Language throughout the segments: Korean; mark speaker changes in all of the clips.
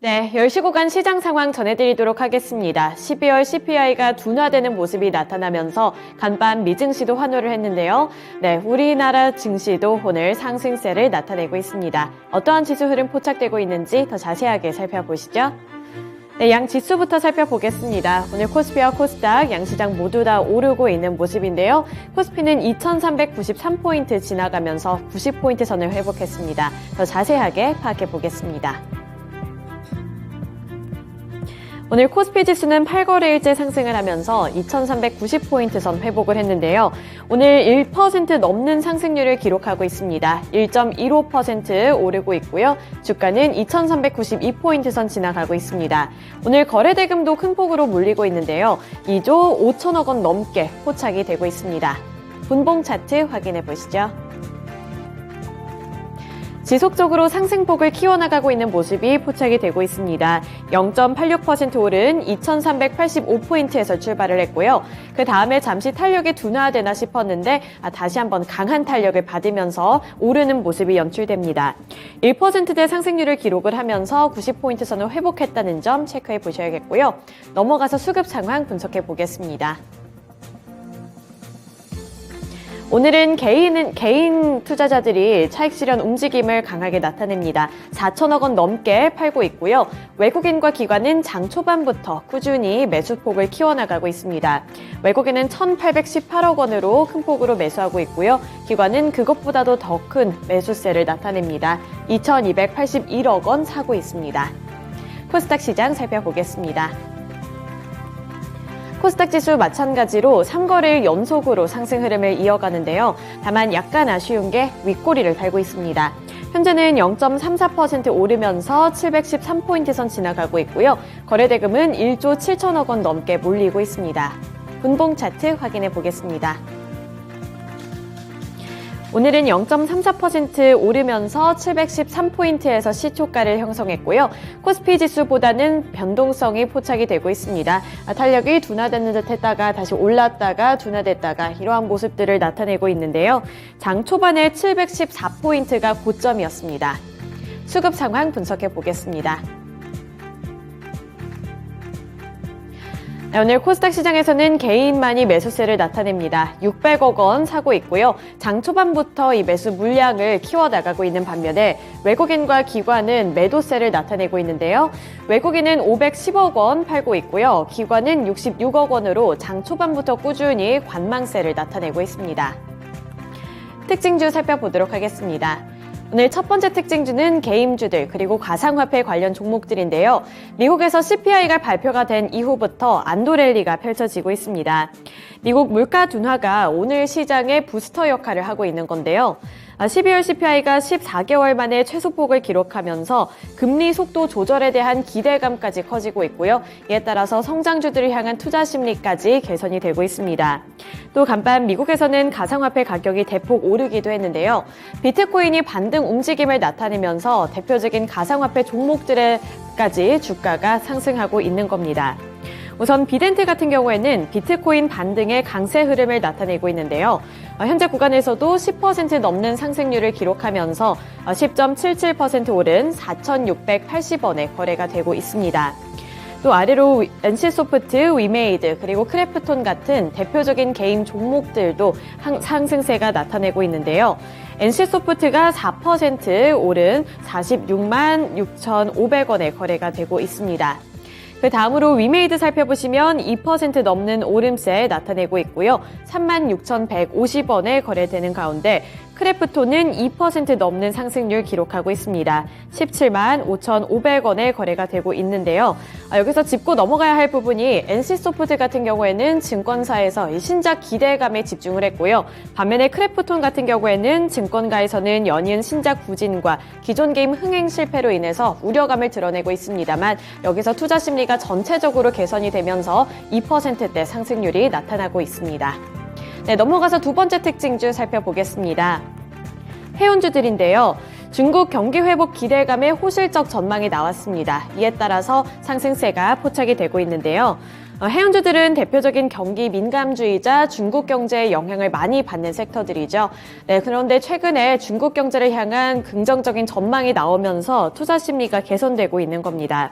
Speaker 1: 네, 10시 구간 시장 상황 전해드리도록 하겠습니다. 12월 CPI가 둔화되는 모습이 나타나면서 간밤 미증시도 환호를 했는데요. 네, 우리나라 증시도 오늘 상승세를 나타내고 있습니다. 어떠한 지수 흐름 포착되고 있는지 더 자세하게 살펴보시죠. 네, 양 지수부터 살펴보겠습니다. 오늘 코스피와 코스닥, 양시장 모두 다 오르고 있는 모습인데요. 코스피는 2393포인트 지나가면서 90포인트 선을 회복했습니다. 더 자세하게 파악해 보겠습니다. 오늘 코스피 지수는 8거래일째 상승을 하면서 2390포인트 선 회복을 했는데요. 오늘 1% 넘는 상승률을 기록하고 있습니다. 1.15% 오르고 있고요. 주가는 2392포인트 선 지나가고 있습니다. 오늘 거래대금도 큰 폭으로 몰리고 있는데요. 2조 5천억 원 넘게 포착이 되고 있습니다. 분봉 차트 확인해 보시죠. 지속적으로 상승폭을 키워나가고 있는 모습이 포착이 되고 있습니다. 0.86% 오른 2385포인트에서 출발을 했고요. 그 다음에 잠시 탄력이 둔화되나 싶었는데 다시 한번 강한 탄력을 받으면서 오르는 모습이 연출됩니다. 1%대 상승률을 기록을 하면서 90포인트 선을 회복했다는 점 체크해 보셔야겠고요. 넘어가서 수급 상황 분석해 보겠습니다. 오늘은 개인 투자자들이 차익 실현 움직임을 강하게 나타냅니다. 4천억 원 넘게 팔고 있고요. 외국인과 기관은 장 초반부터 꾸준히 매수폭을 키워나가고 있습니다. 외국인은 1,818억 원으로 큰 폭으로 매수하고 있고요. 기관은 그것보다도 더 큰 매수세를 나타냅니다. 2,281억 원 사고 있습니다. 코스닥 시장 살펴보겠습니다. 코스닥 지수 마찬가지로 3거래일 연속으로 상승 흐름을 이어가는데요. 다만 약간 아쉬운 게 윗꼬리를 달고 있습니다. 현재는 0.34% 오르면서 713포인트 선 지나가고 있고요. 거래대금은 1조 7천억 원 넘게 몰리고 있습니다. 분봉 차트 확인해 보겠습니다. 오늘은 0.34% 오르면서 713포인트에서 시초가를 형성했고요. 코스피 지수보다는 변동성이 포착이 되고 있습니다. 탄력이 둔화되는 듯 했다가 다시 올랐다가 둔화됐다가 이러한 모습들을 나타내고 있는데요. 장 초반에 714포인트가 고점이었습니다. 수급 상황 분석해 보겠습니다. 오늘 코스닥 시장에서는 개인만이 매수세를 나타냅니다. 600억 원 사고 있고요. 장 초반부터 이 매수 물량을 키워나가고 있는 반면에 외국인과 기관은 매도세를 나타내고 있는데요. 외국인은 510억 원 팔고 있고요. 기관은 66억 원으로 장 초반부터 꾸준히 관망세를 나타내고 있습니다. 특징주 살펴보도록 하겠습니다. 오늘 첫 번째 특징주는 개임주들 그리고 가상화폐 관련 종목들인데요. 미국에서 CPI가 발표가 된 이후부터 안도 랠리가 펼쳐지고 있습니다. 미국 물가 둔화가 오늘 시장의 부스터 역할을 하고 있는 건데요. 12월 CPI가 14개월 만에 최소폭을 기록하면서 금리 속도 조절에 대한 기대감까지 커지고 있고요. 이에 따라서 성장주들을 향한 투자 심리까지 개선이 되고 있습니다. 또 간밤 미국에서는 가상화폐 가격이 대폭 오르기도 했는데요. 비트코인이 반등 움직임을 나타내면서 대표적인 가상화폐 종목들에까지 주가가 상승하고 있는 겁니다. 우선 비덴트 같은 경우에는 비트코인 반등의 강세 흐름을 나타내고 있는데요. 현재 구간에서도 10% 넘는 상승률을 기록하면서 10.77% 오른 4,680원에 거래가 되고 있습니다. 또 아래로 NC소프트, 위메이드, 그리고 크래프톤 같은 대표적인 개인 종목들도 상승세가 나타내고 있는데요. NC소프트가 4% 오른 46만 6,500원에 거래가 되고 있습니다. 그 다음으로 위메이드 살펴보시면 2% 넘는 오름세 나타내고 있고요. 36,150원에 거래되는 가운데 크래프톤은 2% 넘는 상승률 기록하고 있습니다. 17만 5,500원에 거래가 되고 있는데요. 여기서 짚고 넘어가야 할 부분이 NC소프트 같은 경우에는 증권사에서 신작 기대감에 집중을 했고요. 반면에 크래프톤 같은 경우에는 증권가에서는 연이은 신작 부진과 기존 게임 흥행 실패로 인해서 우려감을 드러내고 있습니다만 여기서 투자 심리가 전체적으로 개선이 되면서 2%대 상승률이 나타나고 있습니다. 네, 넘어가서 두 번째 특징주 살펴보겠습니다. 해운주들인데요. 중국 경기 회복 기대감의 호실적 전망이 나왔습니다. 이에 따라서 상승세가 포착이 되고 있는데요. 해운주들은 대표적인 경기 민감주이자 중국 경제의 영향을 많이 받는 섹터들이죠. 네, 그런데 최근에 중국 경제를 향한 긍정적인 전망이 나오면서 투자 심리가 개선되고 있는 겁니다.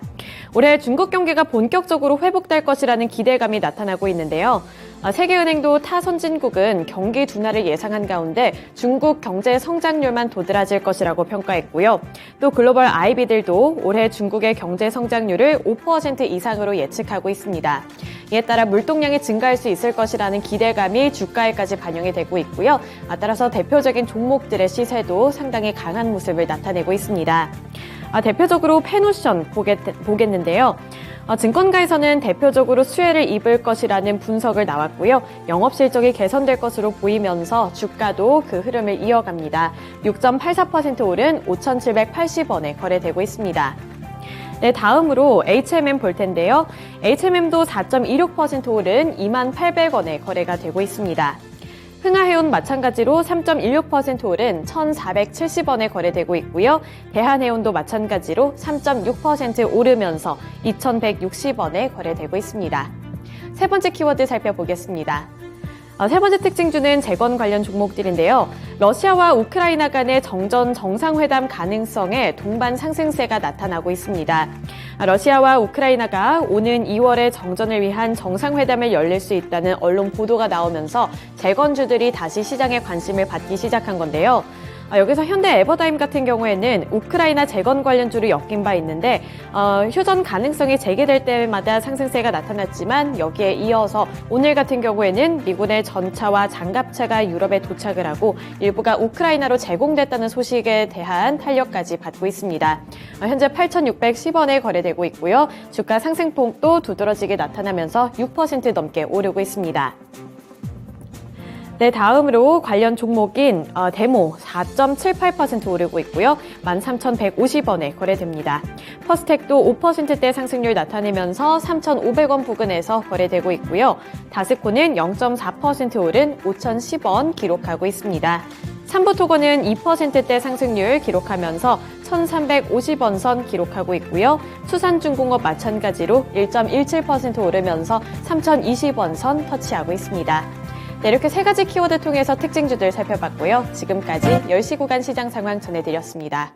Speaker 1: 올해 중국 경기가 본격적으로 회복될 것이라는 기대감이 나타나고 있는데요. 세계은행도 타 선진국은 경기 둔화를 예상한 가운데 중국 경제 성장률만 도드라질 것이라고 평가했고요. 또 글로벌 IB들도 올해 중국의 경제 성장률을 5% 이상으로 예측하고 있습니다. 이에 따라 물동량이 증가할 수 있을 것이라는 기대감이 주가에까지 반영이 되고 있고요. 따라서 대표적인 종목들의 시세도 상당히 강한 모습을 나타내고 있습니다. 대표적으로 패노션 보겠는데요. 증권가에서는 대표적으로 수혜를 입을 것이라는 분석을 나왔고요. 영업 실적이 개선될 것으로 보이면서 주가도 그 흐름을 이어갑니다. 6.84% 오른 5,780원에 거래되고 있습니다. 네, 다음으로 HMM 볼 텐데요. HMM도 4.26% 오른 28,800원에 거래가 되고 있습니다. 흥하해운 마찬가지로 3.16% 오른 1,470원에 거래되고 있고요. 대한해운도 마찬가지로 3.6% 오르면서 2,160원에 거래되고 있습니다. 세 번째 키워드 살펴보겠습니다. 세 번째 특징주는 재건 관련 종목들인데요. 러시아와 우크라이나 간의 정전 정상회담 가능성에 동반 상승세가 나타나고 있습니다. 러시아와 우크라이나가 오는 2월에 정전을 위한 정상회담을 열릴 수 있다는 언론 보도가 나오면서 재건주들이 다시 시장에 관심을 받기 시작한 건데요. 여기서 현대 에버다임 같은 경우에는 우크라이나 재건 관련주로 엮인 바 있는데 휴전 가능성이 제기될 때마다 상승세가 나타났지만 여기에 이어서 오늘 같은 경우에는 미군의 전차와 장갑차가 유럽에 도착을 하고 일부가 우크라이나로 제공됐다는 소식에 대한 탄력까지 받고 있습니다. 현재 8,610원에 거래되고 있고요. 주가 상승폭도 두드러지게 나타나면서 6% 넘게 오르고 있습니다. 네, 다음으로 관련 종목인 데모 4.78% 오르고 있고요. 13,150원에 거래됩니다. 퍼스텍도 5%대 상승률 나타내면서 3,500원 부근에서 거래되고 있고요. 다스코는 0.4% 오른 5,010원 기록하고 있습니다. 삼부토건은 2%대 상승률 기록하면서 1,350원 선 기록하고 있고요. 수산중공업 마찬가지로 1.17% 오르면서 3,020원 선 터치하고 있습니다. 네, 이렇게 세 가지 키워드 통해서 특징주들 살펴봤고요. 지금까지 10시 구간 시장 상황 전해드렸습니다.